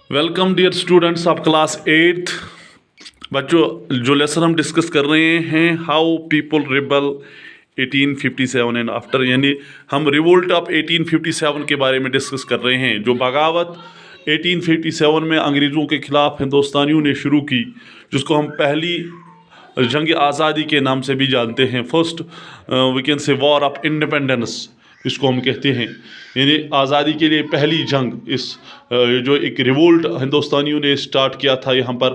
Welcome dear students of class 8th। बच्चों, जो lesson हम डिस्कस कर रहे हैं how people rebel 1857 and after, यानी हम रिवोल्ट ऑफ 1857 के बारे में डिस्कस कर रहे हैं। जो बगावत 1857 में अंग्रेज़ों के ख़िलाफ़ हिंदुस्तानियों ने शुरू की, जिसको हम पहली जंग आज़ादी के नाम से भी जानते हैं, first we can say war of independence इसको हम कहते हैं, यानी आज़ादी के लिए पहली जंग। इस जो एक रिवोल्ट हिंदुस्तानियों ने स्टार्ट किया था यहाँ पर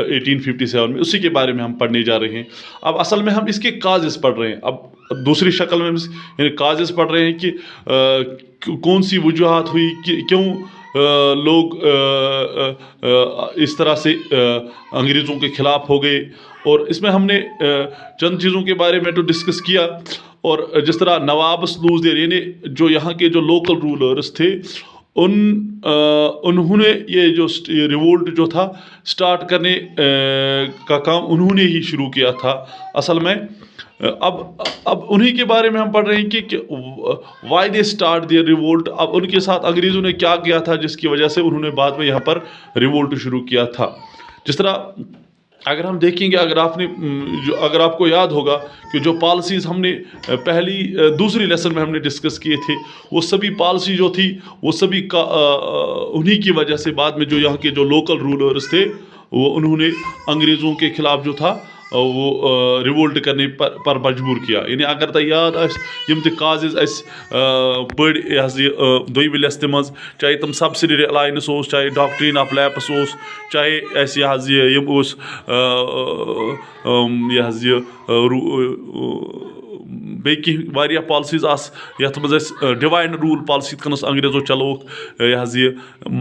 1857 में, उसी के बारे में हम पढ़ने जा रहे हैं। अब असल में हम इसके काजेस पढ़ रहे हैं। अब दूसरी शक्ल में यानी काजेस पढ़ रहे हैं कि कौन सी वजूहात हुई कि क्यों लोग इस तरह से अंग्रेज़ों के ख़िलाफ़ हो गए। और इसमें हमने चंद चीज़ों के बारे में तो डिस्कस किया, और जिस तरह नवाब सलूसदर यानी जो यहाँ के जो लोकल रूलर्स थे उन्होंने ये जो रिवोल्ट जो था स्टार्ट करने का काम उन्होंने ही शुरू किया था असल में। अब उन्हीं के बारे में हम पढ़ रहे हैं कि why they start their revolt. अब उनके साथ अंग्रेज़ों ने क्या किया था जिसकी वजह से उन्होंने बाद में यहाँ पर रिवोल्ट शुरू किया था। जिस तरह अगर हम देखेंगे, अगर आपको याद होगा कि जो पॉलिसीज़ हमने दूसरी लेसन में हमने डिस्कस किए थे, वो सभी पॉलिसी जो थी वो सभी का उन्हीं की वजह से बाद में जो यहाँ के जो लोकल रूलर्स थे वो उन्होंने अंग्रेज़ों के ख़िलाफ़ जो था वो रिवोल्ट करने पर मजबूर किया। यानी अगर तो याद यम काजेज पढ़ दोयम लेसन मज, चाहे तम सब्सिडरी अलायंस, चाहे डॉक्ट्रिन ऑफ लैप्स, चाहे बेकी वारिया पॉलिसीज यथ मज डिवाइन रूल पॉलिसी कनस अंग्रेज़ों चलोक ये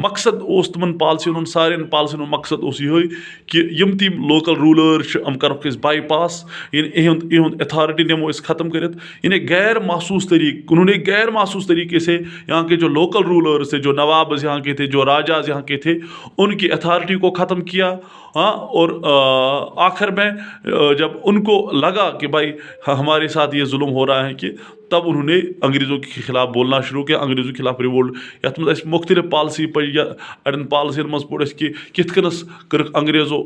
मकसद तमन पॉलिसियन सारे पॉलिसियन मकसद ये कि यम तीम लोकल रूलर हम करोक बाईपास, इहुंद अथॉरिटी नमो ख़त्म कर, यानी गैर महसूस तरीके उन्होंने गैर महसूस तरीके से यहाँ के जो लोकल रूलर्स थे, जो नवाब यहाँ के थे, जो राजाज यहाँ के थे, उनकी अथॉरिटी को ख़त्म किया। हाँ, और आखिर में जब उनको लगा कि भाई हमारे साथ ये जुल्म हो रहा है, कि तब उन्होंने अंग्रेज़ों के ख़िलाफ़ बोलना शुरू किया, अंग्रेज़ों के ख़िलाफ़ रिवोल्ट। यथ मज मुख्तलिफ पॉलिसी पढ़ या अड़न पॉलिसियन मज पढ़ कि कित कनस कर अंग्रेज़ों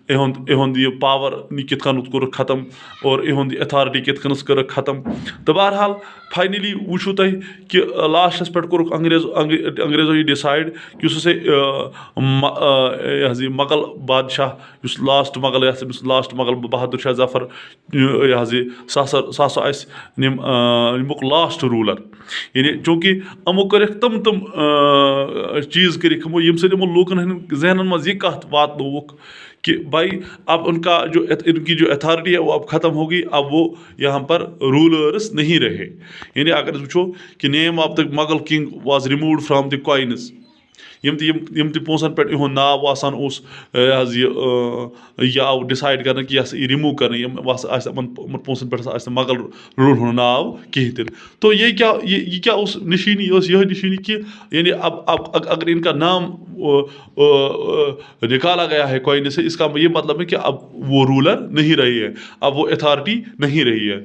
इहुंद ये पावर कित कन कर ख़त्म, और इहुंद अथॉरिटी कित कनस कर ख़त्म। तो बहरहाल फाइनली वुचु तुम कि लास्टस पे कोरुक अंग्रेज़ों ये डिसाइड कि मगल बादशाह लास्ट मगल बहादुर शाह जफर सह निमुक लास्ट रूलर, यानी चूँकि अमो कर तम चीज़ कर यम लूकन हंद जहनन मज ये कत वातनोक कि भाई अब उनकी जो अथॉरिटी है वो अब ख़त्म होगी, अब वो यहाँ पर रूलर्स नहीं रहे। यानी अगर वो कि name of the Mughal king was removed from the coins, यम पोसन पे इहुंद नाव आसान यह आव डिसाइड कर कि यह रिमूव कर पोसन पे मगल रूल हूँ नाव कहीं। तो ये क्या उस निशानी यह निशानी कि यानी अब अगर इनका नाम निकाला गया है कॉइन से, इसका ये मतलब है कि अब वो रूलर नहीं रही है, अब वो अथॉरिटी नहीं रही है।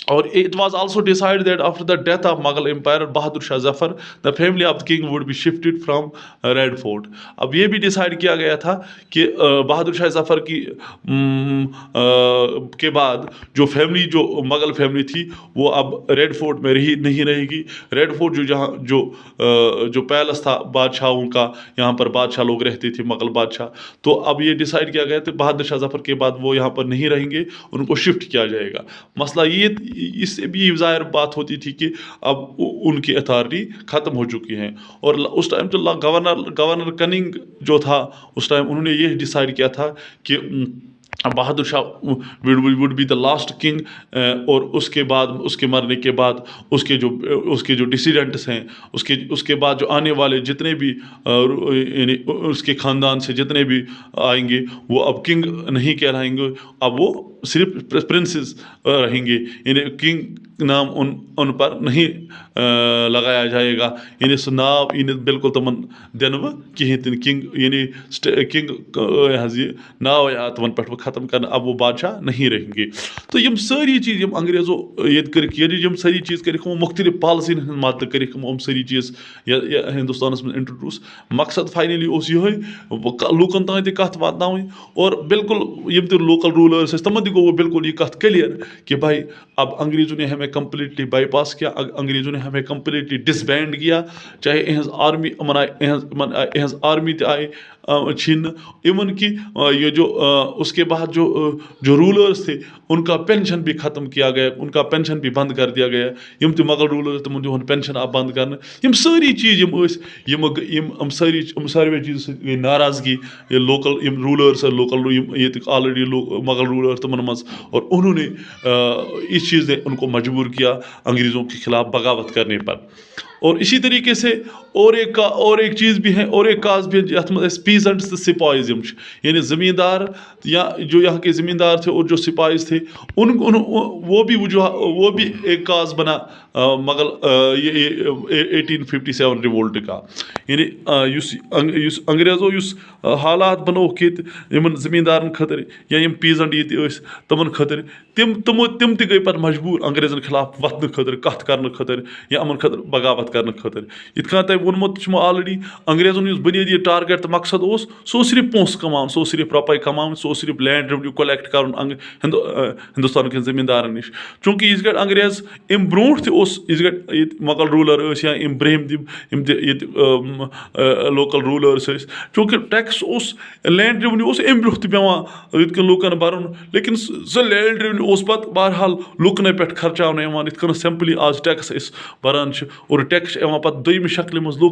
और it was also decided that after the death of Mughal Empire Bahadur Shah Zafar, the family of the king would be shifted from Red Fort। अब ये भी डिसाइड किया गया था कि बहादुर शाह जफ़र की के बाद जो फैमिली, जो मगल फैमिली थी, वो अब रेड फोर्ट में नहीं रहेगी। रेड फोर्ट जो पैलेस था बादशाहों का, यहाँ पर बादशाह लोग रहते थे, मगल बादशाह। तो अब ये डिसाइड किया गया था बहादुर शाह जफ़र के बाद वो यहाँ पर नहीं रहेंगे, उनको शिफ्ट किया जाएगा। मसला ये इससे भी ज़ाहिर बात होती थी कि अब उनकी अथॉरिटी ख़त्म हो चुकी है। और उस टाइम तो गवर्नर कनिंग जो था, उस टाइम उन्होंने ये डिसाइड किया था कि Bahadur Shah would be the last king, और उसके बाद, उसके मरने के बाद उसके जो डिसीडेंट्स हैं, उसके बाद जो आने वाले जितने भी यानी उसके ख़ानदान से जितने भी आएंगे, वो अब किंग नहीं कहलाएंगे, अब वो صرف پرنسز رہیں گے، یعنی کنگ نام ان پر نہیں لگایا جائے گا، یعنی سُہ ناو یی نہٕ بالکل تمن دِنہٕ کِہیٖنۍ تہِ نہٕ، کنگ یعنی کنگ یہ ناو تمن پٮ۪ٹھ ختم کرنا، اب وہ بادشاہ نہیں رہیں گے۔ تو یم ساری چیز یم انگریزو یہ کرک، یعنی یم ساری چیز کرک مختلف پالسین ہند مدد کرک ساری چیز ہندوستانس من انٹروڈیوس۔ مقصد فائنلی اس یہ لوکن تام تہ کت واتناوٕنۍ، اور بالکل یم تہ لوکل رولرس ٲسۍ تمن تہ گوٚو بالکل یہ کت کلیئر کہ بھائی اب انگریزوں نے ہمیں کمپلیٹلی بائی پاس کیا، انگریزوں نے ہمیں کمپلیٹلی ڈس بینڈ کیا، چاہے اہز آرمی اہز آرمی تہ آئے چھین، ایون کہ یہ جو اس کے بعد جو رولرس تھے ان کا پینشن بھی ختم کیا گیا، ان کا پینشن بھی بند کر دیا گیا، یم تہ مغل رولرس تمن دہن پینشن آو بند کرنا، یم ساری چیز یم ساروی چیز گئی ناراضگی یہ لوکل یم رولرس لوکل یہ آلریڈی مغل رولر تمن مز، اور انہوں نے اس چیز نے ان کو مجبور کیا انگریزوں کے خلاف بغاوت کرنے پر۔ اور اسی طریقے سے اور ایک چیز بھی ہے، اور ایک کاز بھی ہے یتھ مز پیزنٹس تو سپائز یعنی زمیندار یا جو یہاں کے زمیندار تھے اور جو سپائز تھے وہ بھی ایک کاز بنا مغل 1857 ریوولٹ کا، یعنی انگریزو حالات بنو کہ یمن زمیندارن خاطر یا یم پیزنٹ یہ تمن خاطر تم تہ گئی پتہ مجبور انگریزن خلاف وتھن خاطر، کتھ کرنے خاطر یا یمن خاطر بغاوت کرنے خاطر۔ یتھ کٔنۍ تۄہہِ ووٚنمُت چھُمو آلریڈی انگریزن یُس بنیٲدی ٹارگیٹ تہٕ مقصد اوس سُہ اوس صرف پونٛسہٕ کماوُن، سُہ اوس صرف رۄپے کماوٕنۍ، سُہ اوس صرف لینڈ ریونیو کلیکٹ کرُن ہندوستان کٮ۪ن زمیندارن نِش۔ چوٗنٛکہِ یِژ گرِ انگریز امہِ برونٛٹھ تہِ اوس یِژ گرِ ییٚتہِ مغل روٗلر ٲسۍ یا یِم برٛہِم یِم تہِ ییٚتہِ لوکل روٗلٲرٕس ٲسۍ، چوٗنٛکہِ ٹیکس اوس لینڈ ریونیو اوس امہِ برونٛہہ تہِ پیٚوان ییٚتہِ کٮ۪ن لوٗکن بھرُن، لیکن سُہ لینڈ ریونیو اوس پتہٕ بہرحال لُکنٕے پٮ۪ٹھ خرچاونہٕ یِوان، یِتھ کٔنۍ سمپلی آز ٹیکس أسۍ بھران چھِ، اور ٹیکس چھِ یِوان پتہٕ دوٚیمہِ شکلہِ منٛز لُکن